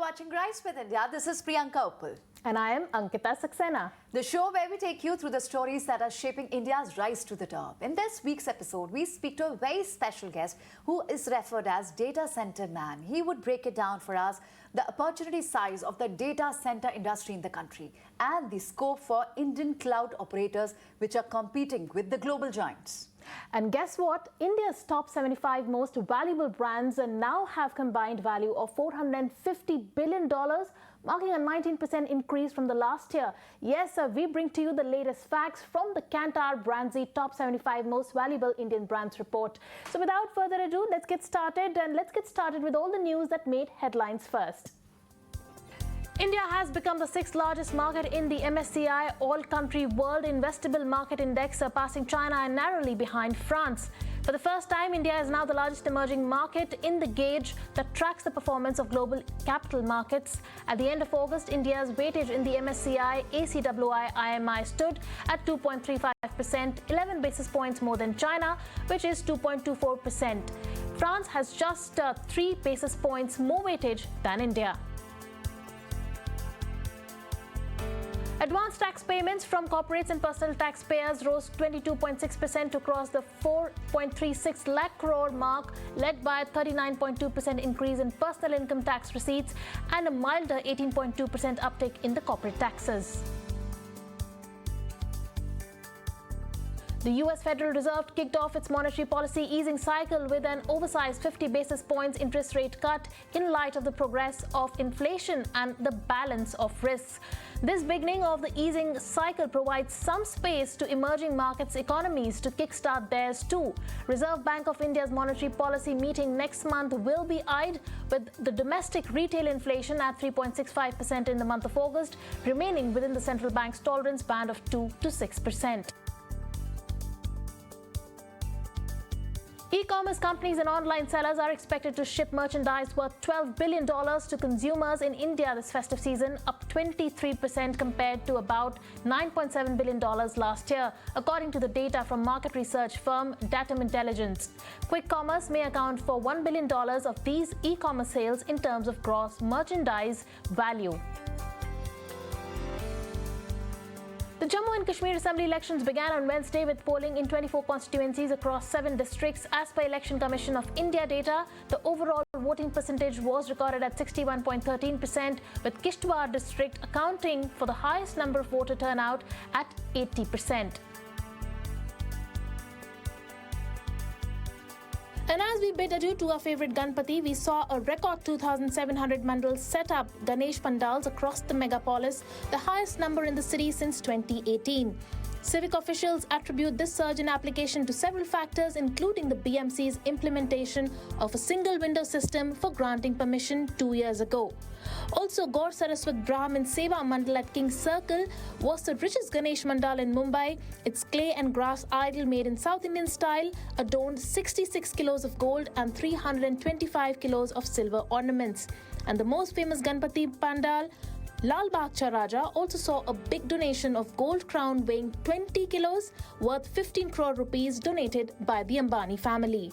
watching Rise with India. This is Priyanka Uppal. And I am Ankita Saxena. The show where we take you through the stories that are shaping India's rise to the top. In this week's episode, we speak to a very special guest who is referred as Data Center Man. He would break it down for us, the opportunity size of the data center industry in the country and the scope for Indian cloud operators which are competing with the global giants. And guess what? India's top 75 most valuable brands now have combined value of $450 billion, marking a 19% increase from the last year. Yes, we bring to you the latest facts from the Kantar Brandsy Top 75 Most Valuable Indian Brands report. So without further ado, let's get started. And let's get started with all the news that made headlines first. India has become the sixth largest market in the MSCI All-Country World Investable Market Index, surpassing China and narrowly behind France. For the first time, India is now the largest emerging market in the gauge that tracks the performance of global capital markets. At the end of August, India's weightage in the MSCI ACWI IMI stood at 2.35%, 11 basis points more than China, which is 2.24%. France has just 3 basis points more weightage than India. Advanced tax payments from corporates and personal taxpayers rose 22.6% to cross the 4.36 lakh crore mark, led by a 39.2% increase in personal income tax receipts and a milder 18.2% uptick in the corporate taxes. The US Federal Reserve kicked off its monetary policy easing cycle with an oversized 50 basis points interest rate cut in light of the progress of inflation and the balance of risks. This beginning of the easing cycle provides some space to emerging markets' economies to kickstart theirs too. Reserve Bank of India's monetary policy meeting next month will be eyed, with the domestic retail inflation at 3.65% in the month of August, remaining within the central bank's tolerance band of 2 to 6%. E-commerce companies and online sellers are expected to ship merchandise worth $12 billion to consumers in India this festive season, up 23% compared to about $9.7 billion last year, according to the data from market research firm Datum Intelligence. Quick commerce may account for $1 billion of these e-commerce sales in terms of gross merchandise value. The Jammu and Kashmir Assembly elections began on Wednesday with polling in 24 constituencies across 7 districts. As per Election Commission of India data, the overall voting percentage was recorded at 61.13%, with Kishtwar district accounting for the highest number of voter turnout at 80%. And as we bid adieu to our favorite Ganpati, we saw a record 2,700 mandals set up Ganesh pandals across the megapolis, the highest number in the city since 2018. Civic officials attribute this surge in application to several factors, including the BMC's implementation of a single window system for granting permission 2 years ago. Also, Gaur Saraswat Brahmin Seva Mandal at King's Circle was the richest Ganesh Mandal in Mumbai. Its clay and grass idol made in South Indian style adorned 66 kilos of gold and 325 kilos of silver ornaments. And the most famous Ganpati Pandal, Lal Bagh Cha Raja, also saw a big donation of gold crown weighing 20 kilos worth 15 crore rupees donated by the Ambani family.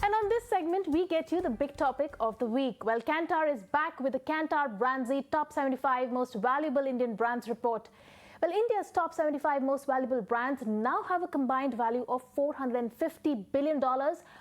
And on this segment, we get you the big topic of the week. Well, Kantar is back with the Kantar Brandsy Top 75 Most Valuable Indian Brands report. Well, India's top 75 most valuable brands now have a combined value of $450 billion,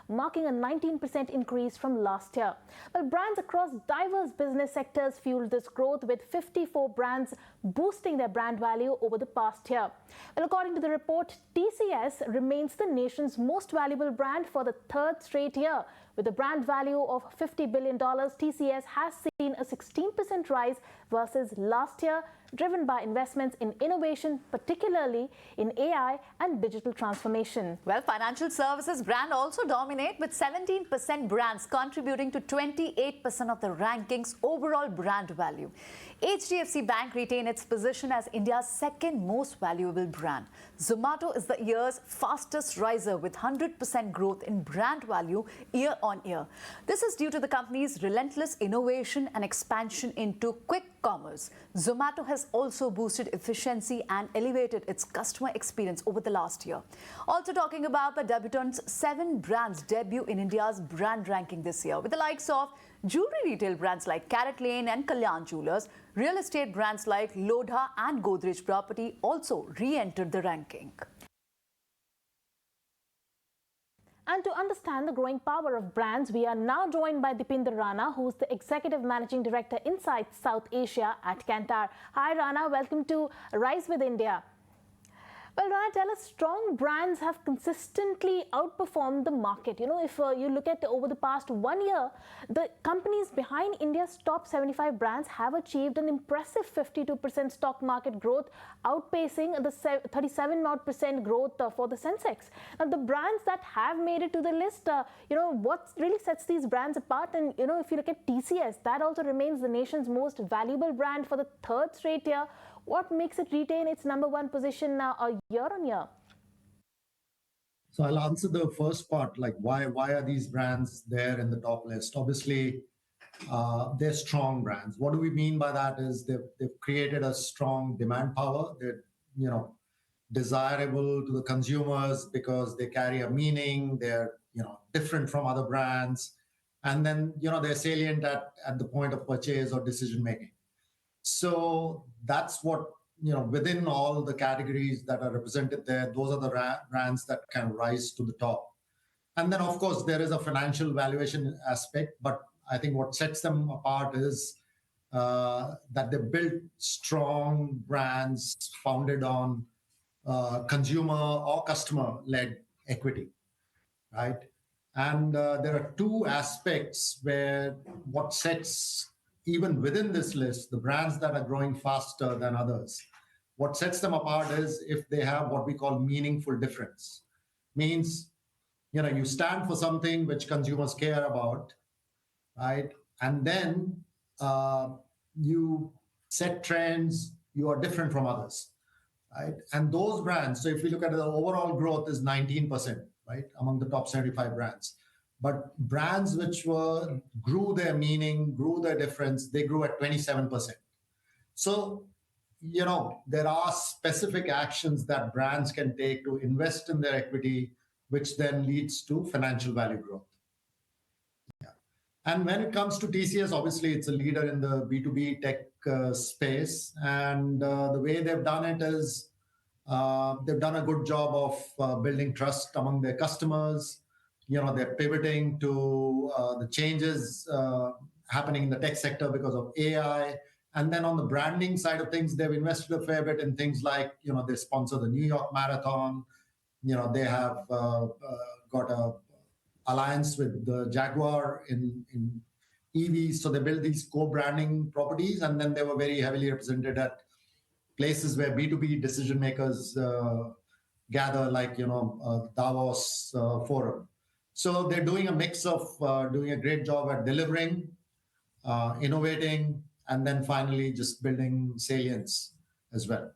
marking a 19% increase from last year. Well, brands across diverse business sectors fueled this growth, with 54 brands boosting their brand value over the past year. Well, according to the report, TCS remains the nation's most valuable brand for the third straight year. With a brand value of $50 billion, TCS has seen a 16% rise versus last year, driven by investments in innovation, particularly in AI and digital transformation. Well, financial services brand also dominate, with 17% brands contributing to 28% of the ranking's overall brand value. HDFC Bank retained its position as India's second most valuable brand. Zomato is the year's fastest riser, with 100% growth in brand value year on year. This is due to the company's relentless innovation and and expansion into quick commerce, Zomato has also boosted efficiency and elevated its customer experience over the last year. Also talking about the debutant's 7 brands debut in India's brand ranking this year, with the likes of jewelry retail brands like Carrot Lane and Kalyan Jewelers, real estate brands like Lodha and Godrej Property also re-entered the ranking. And to understand the growing power of brands, we are now joined by Dipinder Rana, who is the Executive Managing Director inside South Asia at Kantar. Hi Rana, welcome to Rise with India. Well, Rana, tell us, strong brands have consistently outperformed the market. You know, if you look at over the past 1 year, the companies behind India's top 75 brands have achieved an impressive 52% stock market growth, outpacing the 37% growth for the Sensex. Now, the brands that have made it to the list, what really sets these brands apart? And, if you look at TCS, that also remains the nation's most valuable brand for the 3rd straight year. What makes it retain its #1 position year on year? So I'll answer the first part, like why are these brands there in the top list? Obviously, they're strong brands. What do we mean by that is they've created a strong demand power. They're desirable to the consumers because they carry a meaning. They're different from other brands, and then they're salient at the point of purchase or decision making. So that's what, within all the categories that are represented there, those are the brands that can rise to the top. And then, of course, there is a financial valuation aspect, but I think what sets them apart is that they built strong brands founded on consumer or customer-led equity, right? And there are 2 aspects where what sets, even within this list, the brands that are growing faster than others, what sets them apart is if they have what we call meaningful difference. Means, you stand for something which consumers care about, right? And then you set trends, you are different from others, right? And those brands, so if we look at the overall growth is 19%, right, among the top 75 brands. But brands which grew their meaning, grew their difference, they grew at 27%. So, there are specific actions that brands can take to invest in their equity, which then leads to financial value growth. Yeah. And when it comes to TCS, obviously it's a leader in the B2B tech space. And the way they've done it is they've done a good job of building trust among their customers. They're pivoting to the changes happening in the tech sector because of AI. And then on the branding side of things, they've invested a fair bit in things like, they sponsor the New York Marathon. They have got a alliance with the Jaguar in EVs. So they build these co-branding properties. And then they were very heavily represented at places where B2B decision makers gather, like, Davos Forum. So they're doing a mix of doing a great job at delivering, innovating, and then finally just building salience as well.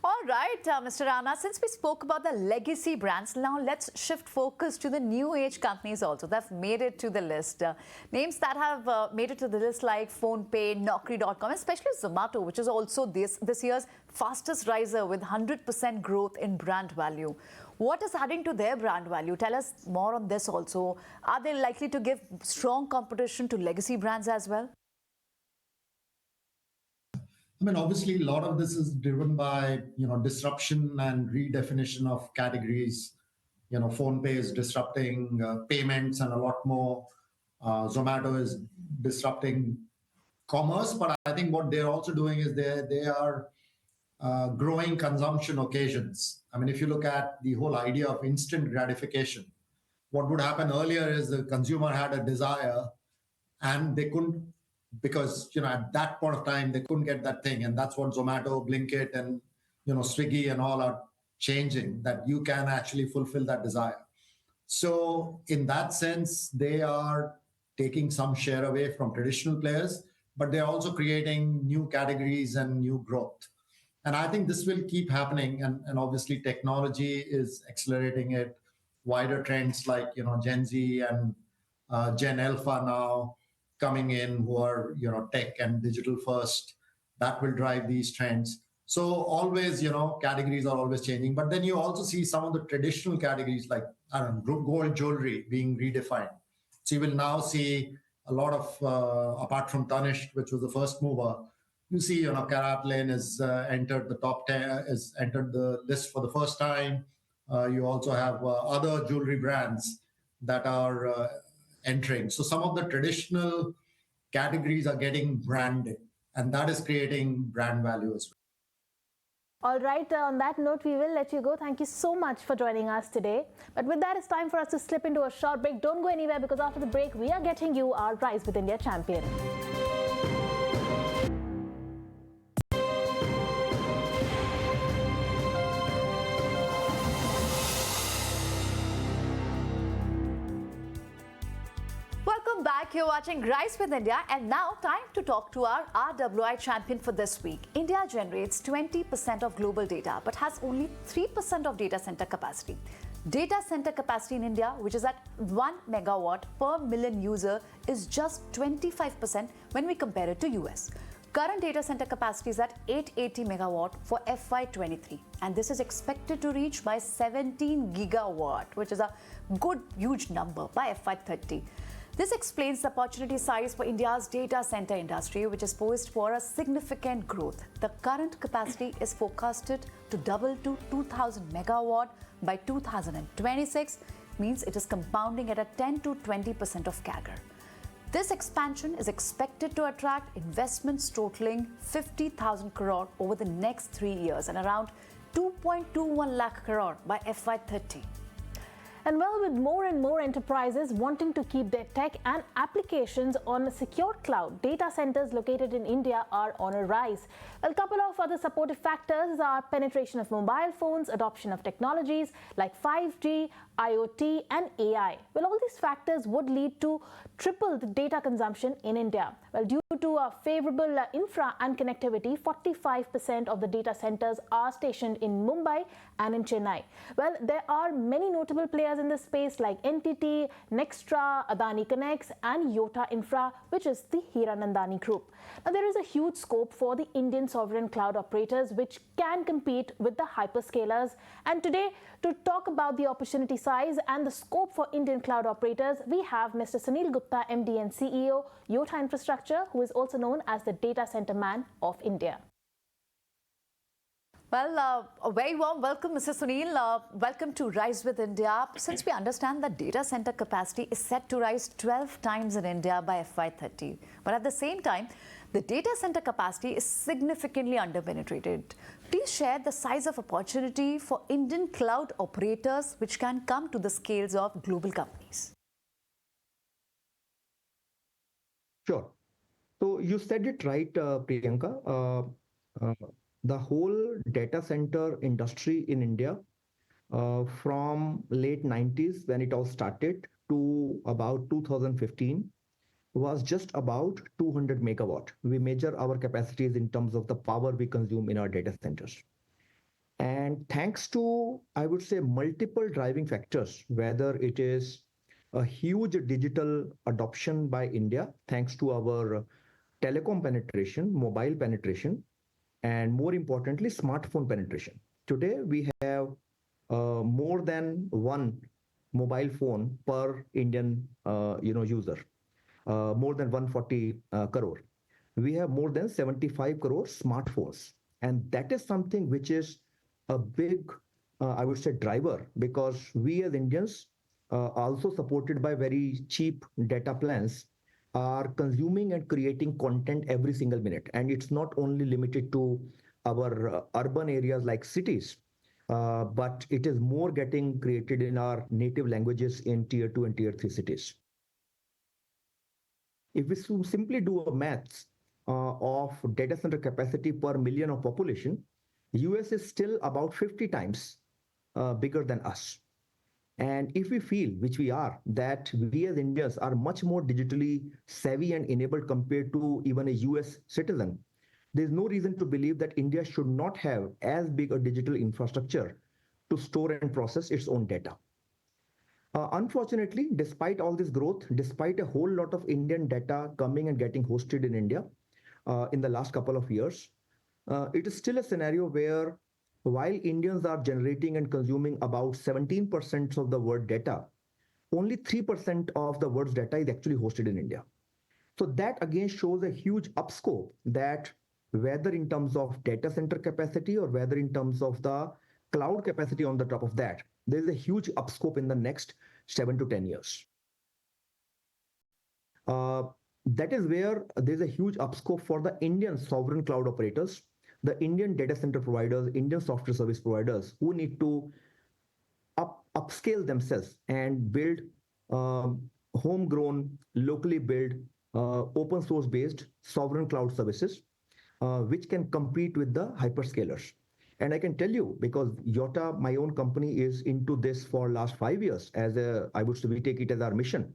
All right, Mr. Rana, since we spoke about the legacy brands, now let's shift focus to the new age companies also that have made it to the list. Names that have made it to the list like PhonePe, Naukri.com, especially Zomato, which is also this year's fastest riser with 100% growth in brand value. What is adding to their brand value? Tell us more on this also. Are they likely to give strong competition to legacy brands as well? I mean, obviously, a lot of this is driven by, disruption and redefinition of categories. PhonePe is disrupting payments and a lot more. Zomato is disrupting commerce. But I think what they're also doing is they are growing consumption occasions. I mean, if you look at the whole idea of instant gratification, what would happen earlier is the consumer had a desire and they couldn't, because at that point of time they couldn't get that thing. And that's what Zomato, Blinkit, and Swiggy and all are changing, that you can actually fulfill that desire. So in that sense, they are taking some share away from traditional players, but they're also creating new categories and new growth. And I think this will keep happening. And obviously technology is accelerating it. Wider trends like Gen Z and Gen Alpha now coming in, who are tech and digital first. That will drive these trends. So always, categories are always changing. But then you also see some of the traditional categories like, I don't know, gold jewelry being redefined. So you will now see a lot of, apart from Tanishq, which was the first mover, you see, Karat Lane has entered the top 10, has entered the list for the first time. You also have other jewelry brands that are entering. So some of the traditional categories are getting branded, and that is creating brand value as well. All right, on that note, we will let you go. Thank you so much for joining us today. But with that, it's time for us to slip into a short break. Don't go anywhere, because after the break, we are getting you our Rise with India champion. Welcome back. You're watching Rise with India, and now time to talk to our RWI champion for this week. India generates 20% of global data but has only 3% of data center capacity. Data center capacity in India, which is at 1 megawatt per million user, is just 25% when we compare it to US. Current data center capacity is at 880 megawatt for FY23, and this is expected to reach by 17 gigawatt, which is a good huge number, by FY30. This explains the opportunity size for India's data center industry, which is poised for a significant growth. The current capacity is forecasted to double to 2,000 megawatt by 2026, means it is compounding at a 10 to 20% of CAGR. This expansion is expected to attract investments totaling 50,000 crore over the next 3 years and around 2.21 lakh crore by FY30. And well, with more and more enterprises wanting to keep their tech and applications on a secure cloud, data centers located in India are on a rise. Well, a couple of other supportive factors are penetration of mobile phones, adoption of technologies like 5G, IoT and AI. Well, all these factors would lead to triple the data consumption in India. Well, due to a favorable infra and connectivity, 45% of the data centers are stationed in Mumbai and in Chennai. Well, there are many notable players in this space like NTT, Nextra, Adani Connects and Yota Infra, which is the Hiranandani Group. Now, there is a huge scope for the Indian sovereign cloud operators which can compete with the hyperscalers. And today, to talk about the opportunity size and the scope for Indian cloud operators, we have Mr. Sunil Gupta, MD and CEO, Yota Infrastructure, who is also known as the data center man of India. Well, a very warm welcome, Mr. Sunil. Welcome to Rise with India. Since we understand that data center capacity is set to rise 12 times in India by FY30, but at the same time, the data center capacity is significantly underpenetrated. Please share the size of opportunity for Indian cloud operators which can come to the scales of global companies. Sure. So you said it right, Priyanka. The whole data center industry in India from late 90s when it all started to about 2015 was just about 200 megawatt. We measure our capacities in terms of the power we consume in our data centers. And thanks to, I would say, multiple driving factors, whether it is a huge digital adoption by India, thanks to our telecom penetration, mobile penetration, and more importantly, smartphone penetration. Today, we have more than one mobile phone per Indian user, more than 140 crore. We have more than 75 crore smartphones. And that is something which is a big, I would say, driver, because we as Indians, also supported by very cheap data plans, are consuming and creating content every single minute. And it's not only limited to our urban areas like cities, but it is more getting created in our native languages in tier 2 and tier 3 cities. If we simply do a maths of data center capacity per million of population, US is still about 50 times bigger than us. And if we feel, which we are, that we as Indians are much more digitally savvy and enabled compared to even a US citizen, there's no reason to believe that India should not have as big a digital infrastructure to store and process its own data. Unfortunately, despite all this growth, despite a whole lot of Indian data coming and getting hosted in India in the last couple of years, it is still a scenario where while Indians are generating and consuming about 17% of the world data, only 3% of the world's data is actually hosted in India. So that again shows a huge upscope that whether in terms of data center capacity or whether in terms of the cloud capacity on the top of that, there is a huge upscope in the next 7 to 10 years. Uh, that is where there's a huge upscope for the Indian sovereign cloud operators, the Indian data center providers, Indian software service providers who need to upscale themselves and build homegrown, locally built, open source based sovereign cloud services, which can compete with the hyperscalers. And I can tell you, because Yota, my own company, is into this for last 5 years. I would say we take it as our mission.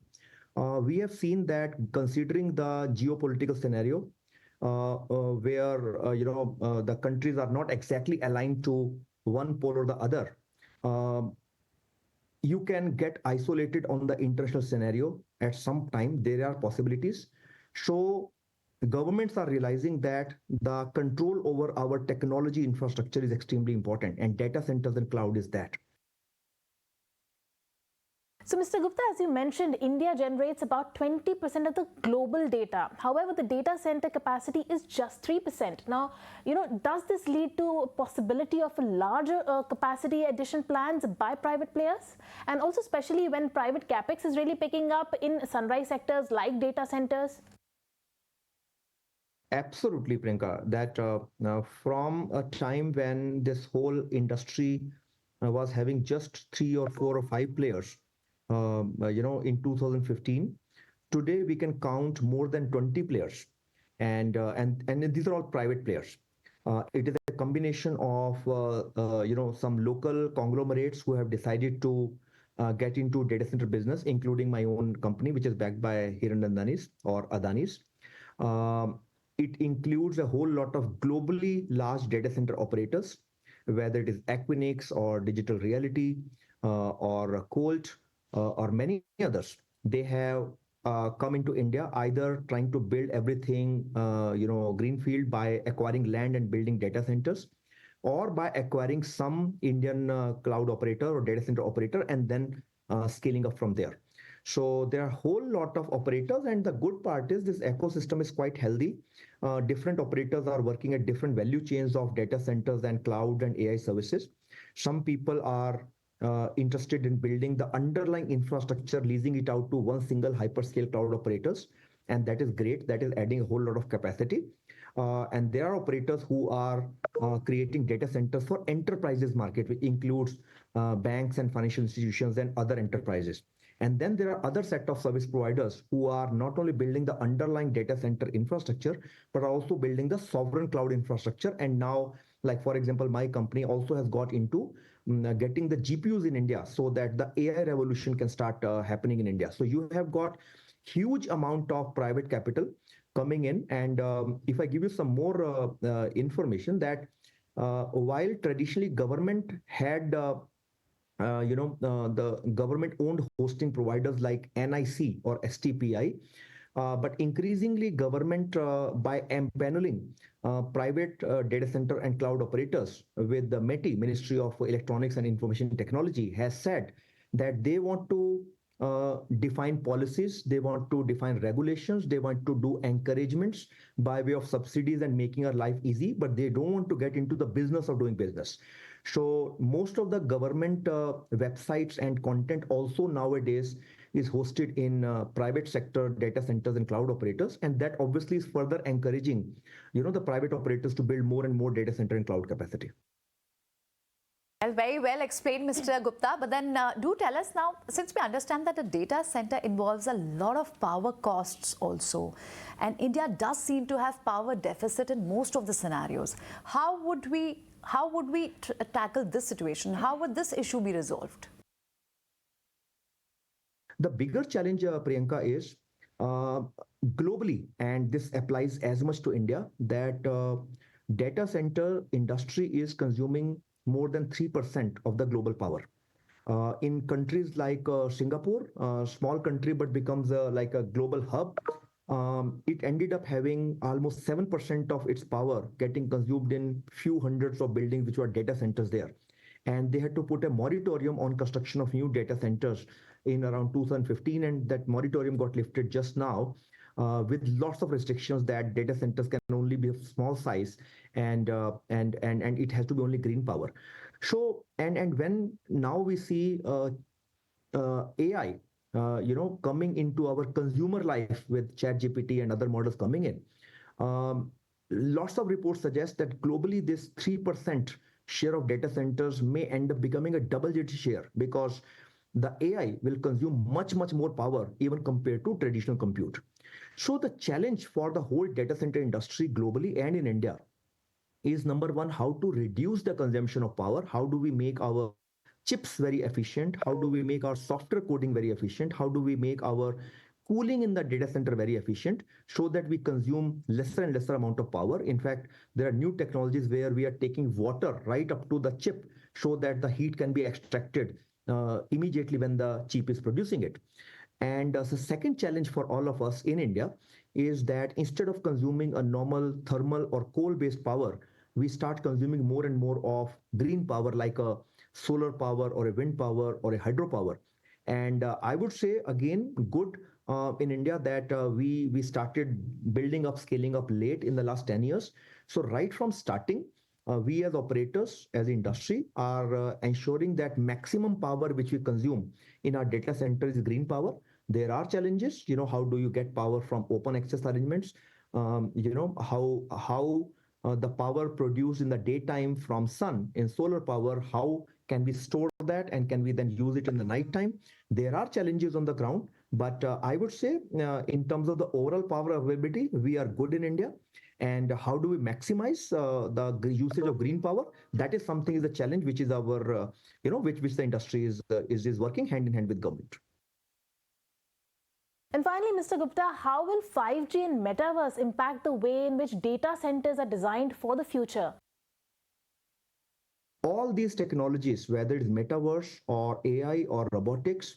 We have seen that considering the geopolitical scenario, where the countries are not exactly aligned to one pole or the other, uh, you can get isolated on the international scenario at some time. There are possibilities. So governments are realizing that the control over our technology infrastructure is extremely important, and data centers and cloud is that. So, Mr. Gupta, as you mentioned, India generates about 20% of the global data. However, the data center capacity is just 3%. Now, does this lead to a possibility of a larger capacity addition plans by private players? And also, especially when private capex is really picking up in sunrise sectors like data centers? Absolutely, Priyanka. That from a time when this whole industry was having just 3 or 4 or 5 players, in 2015, today we can count more than 20 players, and these are all private players. It is a combination of some local conglomerates who have decided to get into data center business, including my own company, which is backed by Hiranandani's or Adani's. Um, it includes a whole lot of globally large data center operators, whether it is Equinix or Digital Reality or Colt or many others. They have come into India either trying to build everything, greenfield by acquiring land and building data centers, or by acquiring some Indian cloud operator or data center operator and then scaling up from there. So there are a whole lot of operators, and the good part is this ecosystem is quite healthy. Different operators are working at different value chains of data centers and cloud and AI services. Some people are interested in building the underlying infrastructure, leasing it out to one single hyperscale cloud operators, and that is great. That is adding a whole lot of capacity. And there are operators who are creating data centers for enterprises market, which includes banks and financial institutions and other enterprises. And then there are other set of service providers who are not only building the underlying data center infrastructure, but are also building the sovereign cloud infrastructure. And now, like for example, my company also has got into getting the GPUs in India so that the AI revolution can start happening in India. So you have got huge amount of private capital coming in. And if I give you some more information that while traditionally government had the government-owned hosting providers like NIC or STPI, but increasingly government by empaneling private data center and cloud operators with the METI, Ministry of Electronics and Information Technology, has said that they want to define policies, they want to define regulations, they want to do encouragements by way of subsidies and making our life easy, but they don't want to get into the business of doing business. So most of the government websites and content also nowadays is hosted in private sector data centers and cloud operators, and that obviously is further encouraging, the private operators to build more and more data center and cloud capacity. Well, very well explained, Mr. Gupta. But then do tell us now, since we understand that a data center involves a lot of power costs also, and India does seem to have power deficit in most of the scenarios, how would we tackle this situation? How would this issue be resolved? The bigger challenge, Priyanka, is globally, and this applies as much to India, that data center industry is consuming more than 3% of the global power. in countries like Singapore, small country but becomes like a global hub. It ended up having almost 7% of its power getting consumed in few hundreds of buildings which were data centers there. And they had to put a moratorium on construction of new data centers in around 2015, and that moratorium got lifted just now, with lots of restrictions that data centers can only be of small size, and it has to be only green power. So and when now we see AI, coming into our consumer life with ChatGPT and other models coming in. Lots of reports suggest that globally, this 3% share of data centers may end up becoming a double-digit share because the AI will consume much, much more power even compared to traditional compute. So the challenge for the whole data center industry globally and in India is number one, how to reduce the consumption of power. How do we make our chips very efficient? How do we make our software coding very efficient? How do we make our cooling in the data center very efficient so that we consume lesser and lesser amount of power? In fact, there are new technologies where we are taking water right up to the chip so that the heat can be extracted immediately when the chip is producing it. And the second challenge for all of us in India is that instead of consuming a normal thermal or coal-based power, we start consuming more and more of green power like a solar power or a wind power or a hydropower. And I would say again, good in India that we started building up, scaling up late in the last 10 years. So right from starting, we as operators, as industry, are ensuring that maximum power which we consume in our data center is green power. There are challenges, how do you get power from open access arrangements? How the power produced in the daytime from sun in solar power, how can we store that and can we then use it in the nighttime? There are challenges on the ground, but I would say in terms of the overall power availability, we are good in India. And how do we maximize the usage of green power? That is something is a challenge which is our, which the industry is working hand in hand with government. And finally, Mr. Gupta, how will 5G and metaverse impact the way in which data centers are designed for the future? All these technologies, whether it's metaverse or AI or robotics,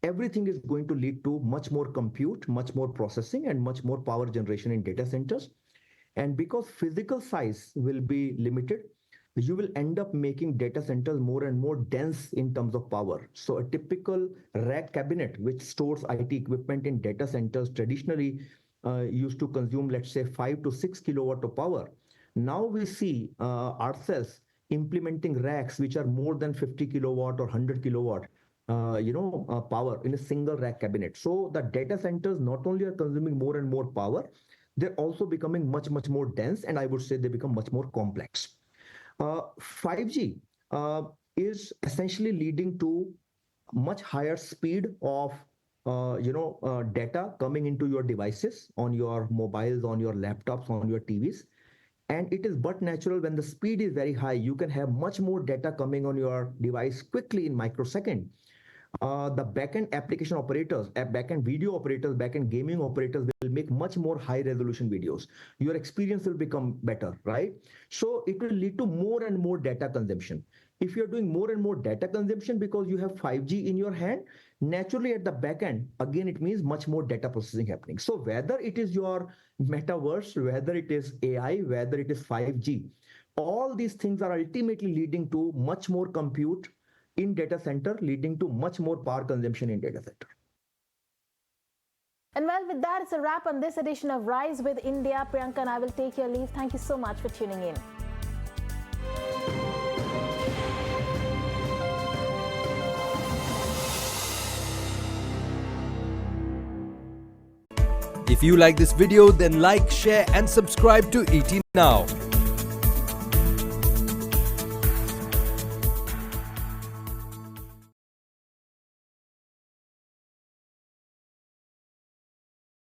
everything is going to lead to much more compute, much more processing, and much more power generation in data centers. And because physical size will be limited, you will end up making data centers more and more dense in terms of power. So a typical rack cabinet, which stores IT equipment in data centers, traditionally used to consume, let's say, 5 to 6 kilowatt of power. Now we see ourselves implementing racks which are more than 50 kilowatt or 100 kilowatt power in a single rack cabinet. So the data centers not only are consuming more and more power, they're also becoming much, much more dense, and I would say they become much more complex. 5G is essentially leading to much higher speed of data coming into your devices, on your mobiles, on your laptops, on your TVs. And it is but natural when the speed is very high, you can have much more data coming on your device quickly in microsecond. The backend application operators, backend video operators, backend gaming operators will make much more high resolution videos. Your experience will become better, right? So it will lead to more and more data consumption. If you're doing more and more data consumption because you have 5G in your hand, naturally at the backend, again, it means much more data processing happening. So whether it is your metaverse, whether it is AI, whether it is 5G, all these things are ultimately leading to much more compute in data center, leading to much more power consumption in data center. And well, with that, it's a wrap on this edition of Rise with India. Priyanka and I will take your leave. Thank you so much for tuning in. If you like this video, then like, share and subscribe to ET Now.